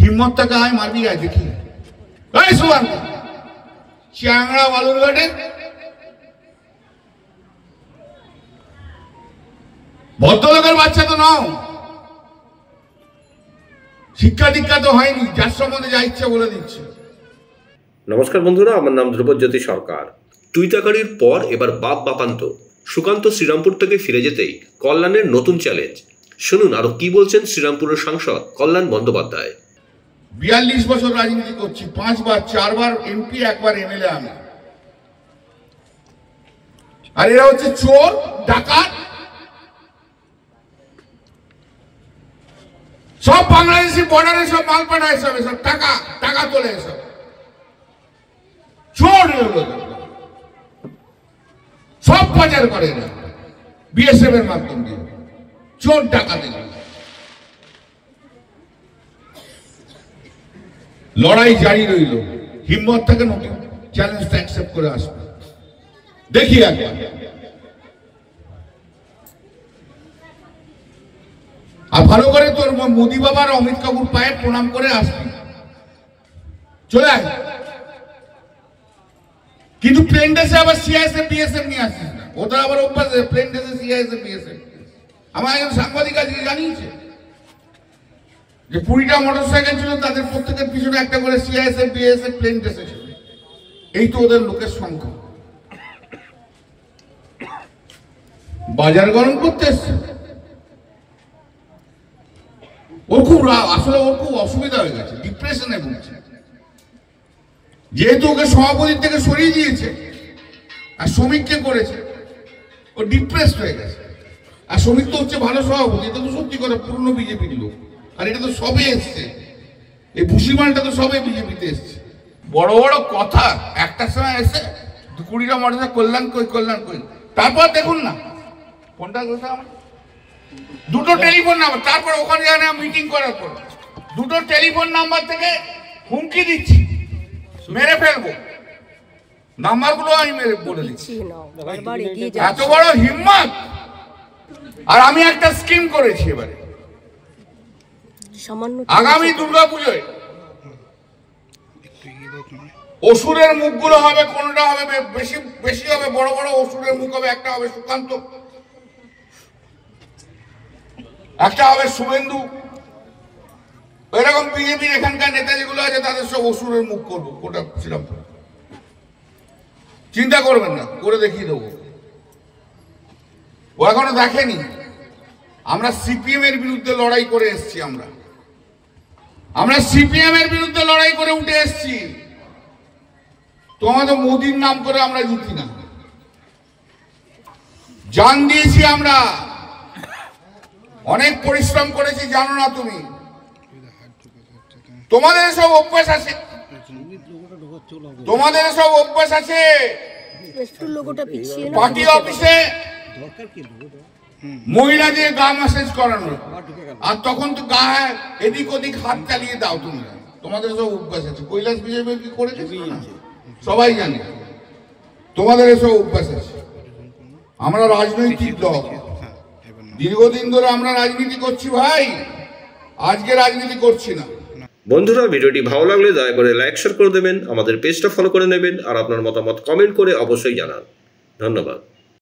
हिम्मत तक आए मारबी आए देखिए सुशांत চ্যাংড়া বালুরঘাটে ভদ্রলোকের বাচ্চা তো নাও, শিক্ষা দীক্ষা তো হয়নি, যার সম্বন্ধে যা ইচ্ছা বলে দিচ্ছে। নমস্কার বন্ধুরা, আমার নাম ধ্রুবজ্যোতি সরকার। টুইটাকারির পর এবার বাপ বাপান্ত সুকান্ত শ্রীরামপুর থেকে ফিরে যেতেই কল্যাণের নতুন চ্যালেঞ্জ। শুনুন আরো কি বলছেন শ্রীরামপুরের সাংসদ কল্যাণ বন্দ্যোপাধ্যায়। 42 বছর রাজনীতি করছি, 5 বার 4 বার এমপি, 1 বার এমএলএ আমি। আর এরা হচ্ছে চোর ডাকাত, সব বাংলাদেশি বর্ডারে সব মাল পাঠায়, সব এসব টাকা টাকা তোলে, এসব চোর সব পাচার করে এরা বিএসএফ এর মাধ্যম দিয়ে, চোর ডাকাত। লড়াই জারি রইল, হিম্মত থেকে নতুন চ্যালেঞ্জটা অ্যাকসেপ্ট করে আসবে, দেখি একবার। আর ভালো করে তোর মোদি বাবার অমিত কাপুর পায়ে প্রণাম করে আসবি, চলে আয়। কিন্তু প্লেন ড্রেসে আবার সিআইএসএফ বিএসএফ নিয়ে আসিস না, ওদের আবার অভ্যাস প্লেন ড্রেসে সিআইএসএফ বিএসএফ। আমার একজন সাংবাদিক আজকে জানিয়েছে যে 20টা মোটরসাইকেল ছিল, তাদের প্রত্যেকের পিছনে একটা করে সিআইএসএফ বিএসএফ প্লেন ড্রেসে ছিল। এই তো ওদের লোকের সংখ্যা। বাজার গরম করতে এসছে, ওর খুব আসলে ওর খুব অসুবিধা হয়ে গেছে, ডিপ্রেশনে ভুগছে। যেহেতু ওকে সভাপতির থেকে সরিয়ে দিয়েছে আর শ্রমিককে করেছে, ও ডিপ্রেসড হয়ে গেছে। আর শ্রমিক তো হচ্ছে ভালো সভাপতি, এটা তো সত্যি করে পুরনো বিজেপির লোক। আর এটা তো সবে এসছে, এই ভুসিমানটা তো সবে বিজেপিতে এসছে। বড় বড় কথা, একটার সময় এসে 20টা মডেল কল্যাণ কই কল্যাণ কই, তারপর দেখুন না কোনটা কথা, দুটো টেলিফোন নাম্বার, তারপর ওখানে জানে মিটিং করার পর 2টো টেলিফোন নাম্বার থেকে হুমকি দিচ্ছি, মেরে ফেলবো। নাম্বারগুলো আমি মেরে বলে দিচ্ছি, এত বড় হিম্মত। আর আমি একটা স্কিম করেছি এবারে, আগামী দুর্গাপুজোয় অসুরের মুখগুলো হবে, কোনটা হবে বেশি বেশি হবে, বড় বড় অসুরের মুখ হবে। একটা হবে সুকান্ত, একটা হবে শুভেন্দু, এরকম বিজেপির এখানকার নেতা যেগুলো আছে তাদের সব অসুরের মুখ করবো গোটা শ্রীরামপুর। চিন্তা করবেন না, করে দেখিয়ে দেবো। ও এখনো দেখেনি আমরা সিপিএম এর বিরুদ্ধে লড়াই করে এসছি, আমরা সিপিএম এর বিরুদ্ধে লড়াই করে উঠে এসছি। তোমাদের মোদির নাম করে আমরা জিতি না, জান দিয়েছি আমরা, অনেক পরিশ্রম করেছি, জানো না তুমি। তোমাদের সব অভ্যাস আছে, তোমাদের সব অভ্যাস আছে পার্টি অফিসে মহিলা দিয়ে গা ম্যাসেজ করানো, আর তখন তো গা এদিক ওদিক হাত চালিয়ে দাও তুমি। তোমাদের সব অভ্যাস আছে। কৈলাস বিজেপি কি করেছে সবাই জানে, তোমাদের এসব অভ্যাস আছে। আমরা রাজনৈতিক দল, দীর্ঘদিন ধরে আমরা রাজনীতি করছি ভাই, আজকে রাজনীতি করছি না। বন্ধুরা, ভিডিওটি ভালো লাগলে দয়া করে লাইক শেয়ার করে দেবেন, আমাদের পেজটা ফলো করে নেবেন, আর আপনার মতামত কমেন্ট করে অবশ্যই জানান। ধন্যবাদ।